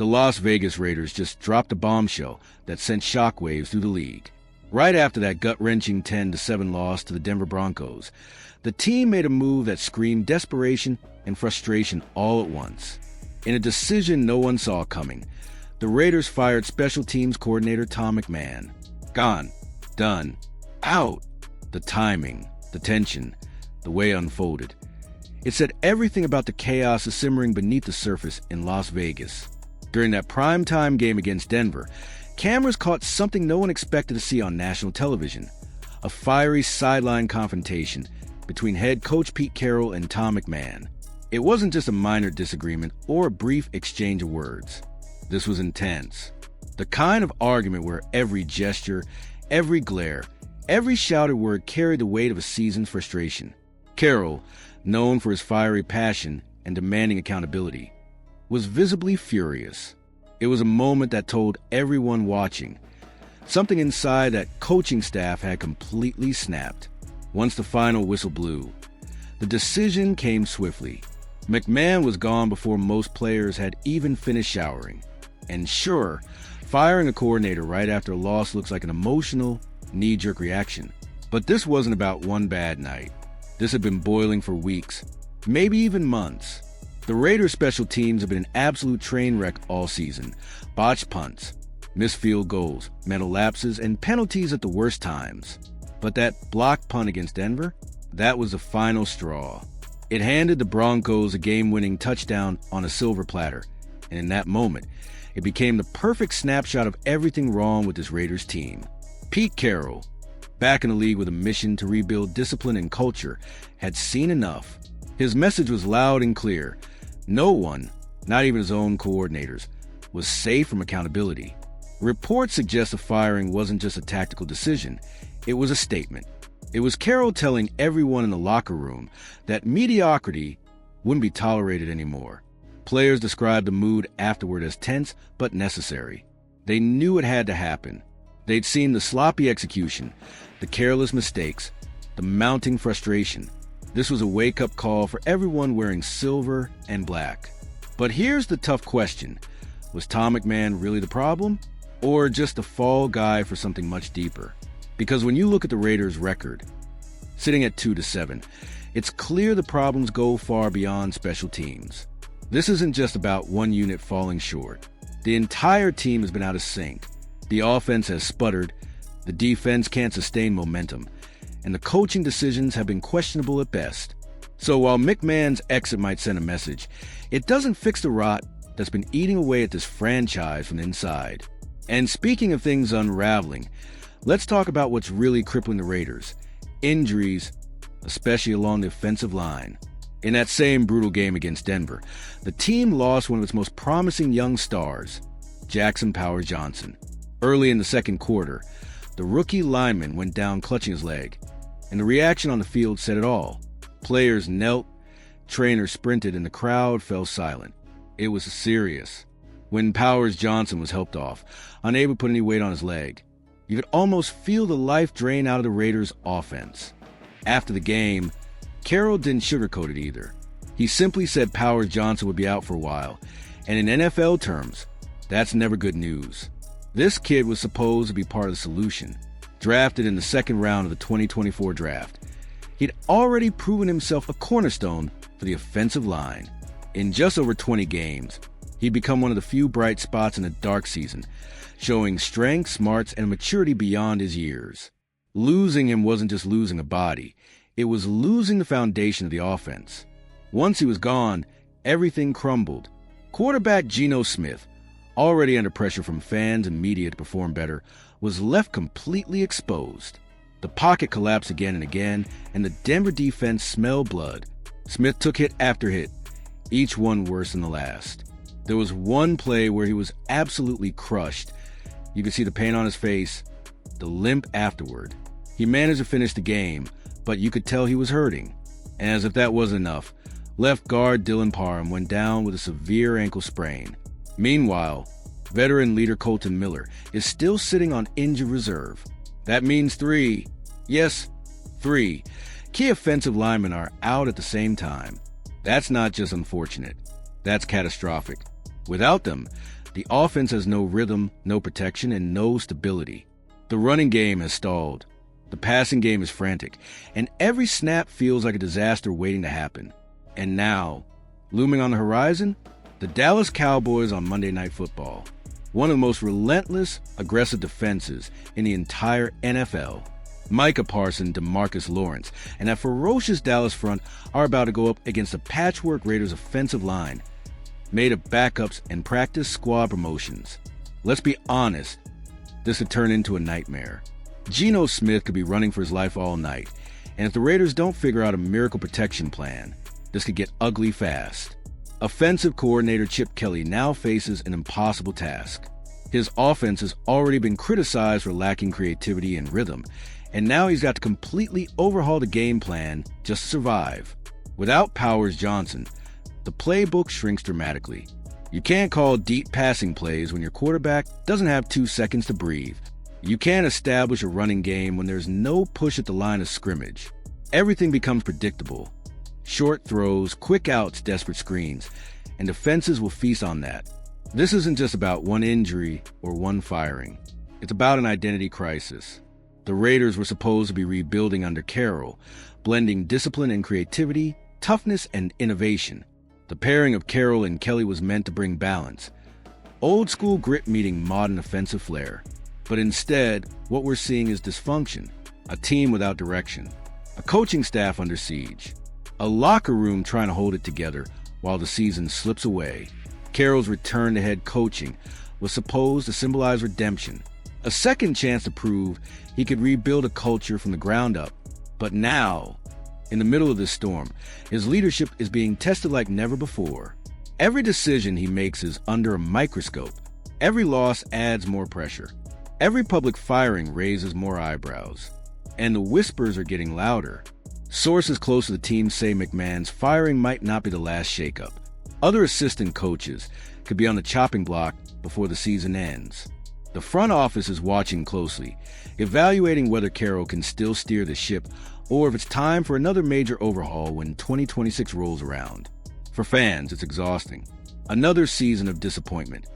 The Las Vegas Raiders just dropped a bombshell that sent shockwaves through the league. Right after that gut-wrenching 10-7 loss to the Denver Broncos, the team made a move that screamed desperation and frustration all at once. In a decision no one saw coming, the Raiders fired special teams coordinator Tom McMahon. Gone. Done. Out. The timing, the tension, the way it unfolded. It said everything about the chaos is simmering beneath the surface in Las Vegas. During that primetime game against Denver, cameras caught something no one expected to see on national television: a fiery sideline confrontation between head coach Pete Carroll and Tom McMahon. It wasn't just a minor disagreement or a brief exchange of words. This was intense. The kind of argument where every gesture, every glare, every shouted word carried the weight of a season's frustration. Carroll, known for his fiery passion and demanding accountability, was visibly furious. It was a moment that told everyone watching something inside that coaching staff had completely snapped. Once the final whistle blew, the decision came swiftly. McMahon was gone before most players had even finished showering. And sure, firing a coordinator right after a loss looks like an emotional, knee-jerk reaction. But this wasn't about one bad night. This had been boiling for weeks, maybe even months. The Raiders' special teams have been an absolute train wreck all season. Botched punts, missed field goals, mental lapses, and penalties at the worst times. But that blocked punt against Denver, that was the final straw. It handed the Broncos a game-winning touchdown on a silver platter, and in that moment, it became the perfect snapshot of everything wrong with this Raiders team. Pete Carroll, back in the league with a mission to rebuild discipline and culture, had seen enough. His message was loud and clear. No one, not even his own coordinators, was safe from accountability. Reports suggest the firing wasn't just a tactical decision, it was a statement. It was Carroll telling everyone in the locker room that mediocrity wouldn't be tolerated anymore. Players described the mood afterward as tense but necessary. They knew it had to happen. They'd seen the sloppy execution, the careless mistakes, the mounting frustration. This was a wake-up call for everyone wearing silver and black. But here's the tough question. Was Tom McMahon really the problem, or just the fall guy for something much deeper? Because when you look at the Raiders' record, sitting at 2-7, it's clear the problems go far beyond special teams. This isn't just about one unit falling short. The entire team has been out of sync. The offense has sputtered, the defense can't sustain momentum, and the coaching decisions have been questionable at best. So while McMahon's exit might send a message, it doesn't fix the rot that's been eating away at this franchise from the inside. And speaking of things unraveling, let's talk about what's really crippling the Raiders: injuries, especially along the offensive line. In that same brutal game against Denver, the team lost one of its most promising young stars, Jackson Powers-Johnson. Early in the second quarter, the rookie lineman went down clutching his leg, and the reaction on the field said it all. Players knelt, trainers sprinted, and the crowd fell silent. It was serious. When Powers-Johnson was helped off, unable to put any weight on his leg, you could almost feel the life drain out of the Raiders' offense. After the game, Carroll didn't sugarcoat it either. He simply said Powers-Johnson would be out for a while, and in NFL terms, that's never good news. This kid was supposed to be part of the solution, drafted in the second round of the 2024 draft. He'd already proven himself a cornerstone for the offensive line. In just over 20 games, he'd become one of the few bright spots in a dark season, showing strength, smarts, and maturity beyond his years. Losing him wasn't just losing a body, it was losing the foundation of the offense. Once he was gone, everything crumbled. Quarterback Geno Smith, already under pressure from fans and media to perform better, was left completely exposed. The pocket collapsed again and again, and the Denver defense smelled blood. Smith took hit after hit, each one worse than the last. There was one play where he was absolutely crushed. You could see the pain on his face, the limp afterward. He managed to finish the game, but you could tell he was hurting. And as if that wasn't enough, left guard Dylan Parham went down with a severe ankle sprain. Meanwhile, veteran leader Colton Miller is still sitting on injured reserve. That means 3 key offensive linemen are out at the same time. That's not just unfortunate, that's catastrophic. Without them, The offense has no rhythm, no protection, and no stability. The running game has stalled. The passing game is frantic, and every snap feels like a disaster waiting to happen. And now, looming on the horizon, the Dallas Cowboys on Monday Night Football. One of the most relentless, aggressive defenses in the entire NFL. Micah Parsons, DeMarcus Lawrence, and that ferocious Dallas front are about to go up against a patchwork Raiders offensive line, made of backups and practice squad promotions. Let's be honest, this could turn into a nightmare. Geno Smith could be running for his life all night, and if the Raiders don't figure out a miracle protection plan, this could get ugly fast. Offensive coordinator Chip Kelly now faces an impossible task. His offense has already been criticized for lacking creativity and rhythm, and now he's got to completely overhaul the game plan just to survive. Without Powers Johnson, the playbook shrinks dramatically. You can't call deep passing plays when your quarterback doesn't have 2 seconds to breathe. You can't establish a running game when there's no push at the line of scrimmage. Everything becomes predictable. Short throws, quick outs, desperate screens, and defenses will feast on that. This isn't just about one injury or one firing. It's about an identity crisis. The Raiders were supposed to be rebuilding under Carroll, blending discipline and creativity, toughness and innovation. The pairing of Carroll and Kelly was meant to bring balance. Old school grit meeting modern offensive flair. But instead, what we're seeing is dysfunction, a team without direction, a coaching staff under siege, a locker room trying to hold it together while the season slips away. Carroll's return to head coaching was supposed to symbolize redemption, a second chance to prove he could rebuild a culture from the ground up. But now, in the middle of this storm, his leadership is being tested like never before. Every decision he makes is under a microscope. Every loss adds more pressure. Every public firing raises more eyebrows. And the whispers are getting louder. Sources close to the team say McMahon's firing might not be the last shakeup. Other assistant coaches could be on the chopping block before the season ends. The front office is watching closely, evaluating whether Carroll can still steer the ship or if it's time for another major overhaul when 2026 rolls around. For fans, it's exhausting. Another season of disappointment.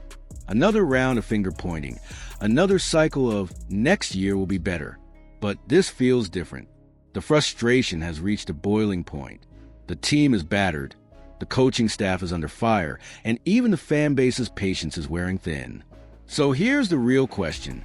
Another round of finger-pointing. Another cycle of next year will be better. But this feels different. The frustration has reached a boiling point. The team is battered. The coaching staff is under fire. And even the fan base's patience is wearing thin. So here's the real question.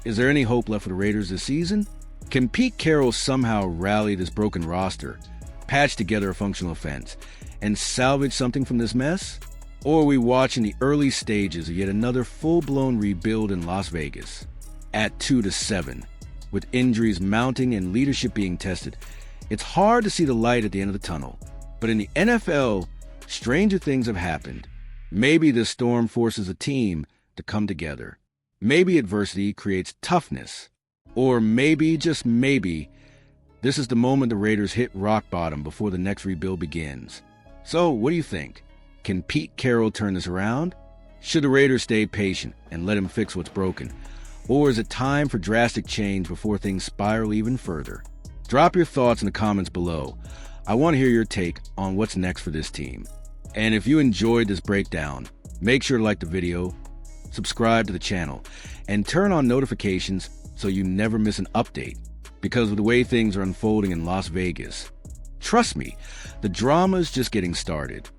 Is there any hope left for the Raiders this season? Can Pete Carroll somehow rally this broken roster, patch together a functional offense, and salvage something from this mess? Or are we watching the early stages of yet another full-blown rebuild in Las Vegas? At 2-7, with injuries mounting and leadership being tested, it's hard to see the light at the end of the tunnel. But in the NFL, stranger things have happened. Maybe this storm forces a team to come together. Maybe adversity creates toughness. Or maybe, just maybe, this is the moment the Raiders hit rock bottom before the next rebuild begins. So, what do you think? Can Pete Carroll turn this around? Should the Raiders stay patient and let him fix what's broken? Or is it time for drastic change before things spiral even further? Drop your thoughts in the comments below. I want to hear your take on what's next for this team. And if you enjoyed this breakdown, make sure to like the video, subscribe to the channel, and turn on notifications so you never miss an update. Because of the way things are unfolding in Las Vegas, trust me, the drama's just getting started.